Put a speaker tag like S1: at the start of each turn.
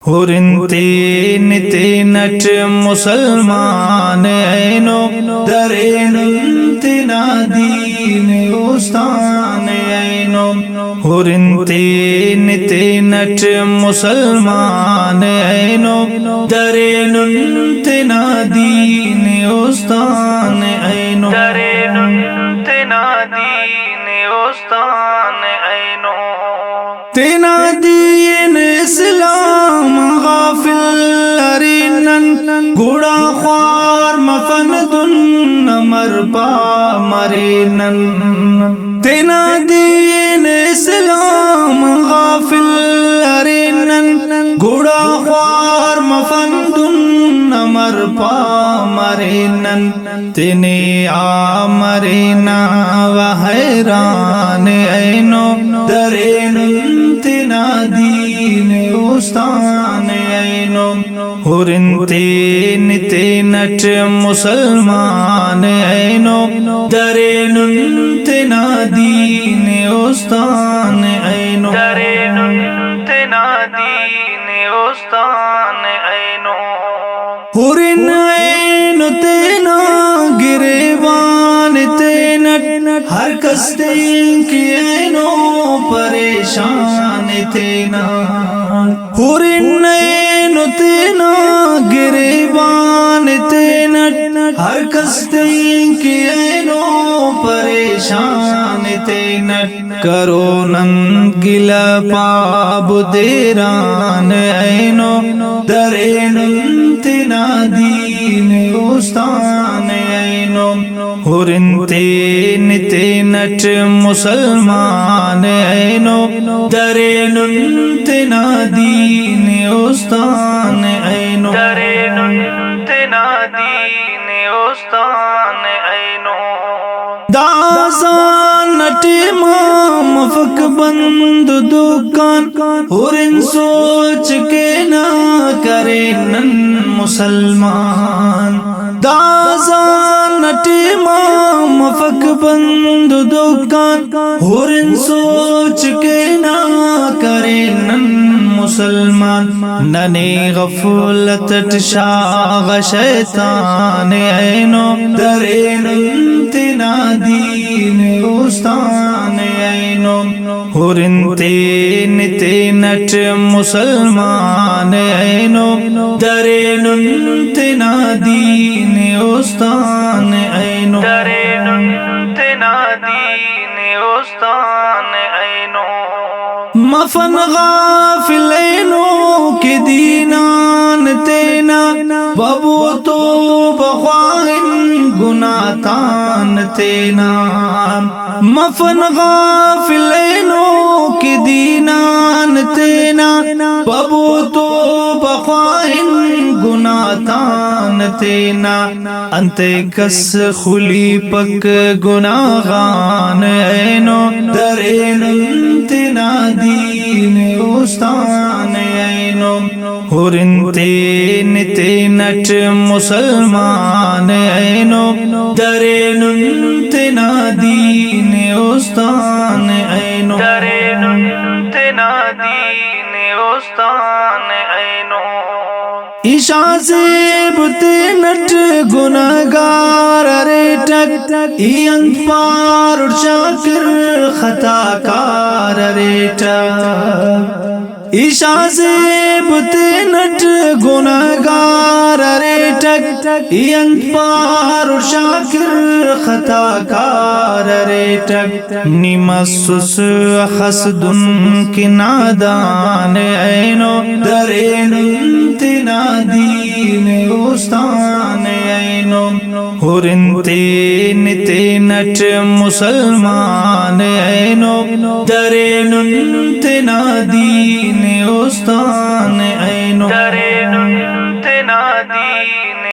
S1: ہورنتین تینٹ مسلمان اینو درینتنا دین استان اینو ہورنتین تینٹ مسلمان اینو درینتنا دین استان اینو درینتنا دین استان اینو تینا دین اسلام غافل ارینن گوڑا خوار مفندن نمر پا مرینن تینا دین اسلام غافل ارینن گوڑا خوار مفندن نمر پا مرینن تینی آمرینا و حیران اینو درینن تینا دین استان اینو ہورنتین تینٹ مسلمان اینو درینن تینا دین استان اینو درینن تینا دین استان اینو ہورن اینو تینا گریبان تینٹ ہر کس دین کی اینو پریشان تینا ہورن اینو تینا گریبان تینٹ ہر کس دین کی اینو پریشان تینٹ کرونن گلا پاب دیران اینو درینن تینا دین استان اینو ہورنتین تینٹ مسلمان اینو درینن تینا دین استان اینو درینن تینا دین استان اینو دازان ٹیما مفک بند دکان ہورن سوچ کے نہ کرے نن مسلمان دازان ٹیما مفک بند دکان ہورن سوچ کے نہ کرے نن مسلمان ننی غفلت شاغ شیطان اینو درینن تینا دین استان اینو ہورنتین تینٹ مسلمان اینو درینن تینا دین استان اینو درینن تینا دین استان اینو مفن غافل اینو کی دینان تینا ببو تو بخواہن گناتان تینا مفن غافل اینو کی دینان تینا ببو تو بخواہن گناتان تینا انتے کس خلی پک گناغان اینو درینن تینا دین استان اینو ہورنتین تینٹ مسلمان اینو درینن تینا دین استان اینو درینن تینا دین استان اینو عشا زیب تینٹ گناہگار ریٹک اینت پار شاکر خطا کار ریٹک عشا زیب تینٹ گناہگار ریٹک اینت پار شاکر خطا کار ریٹک نمسس خسدن کی نادان اینو درینن تینا دین استان اینو ہورنتین تینٹ مسلمان اینو درینن تینا دین استان اینو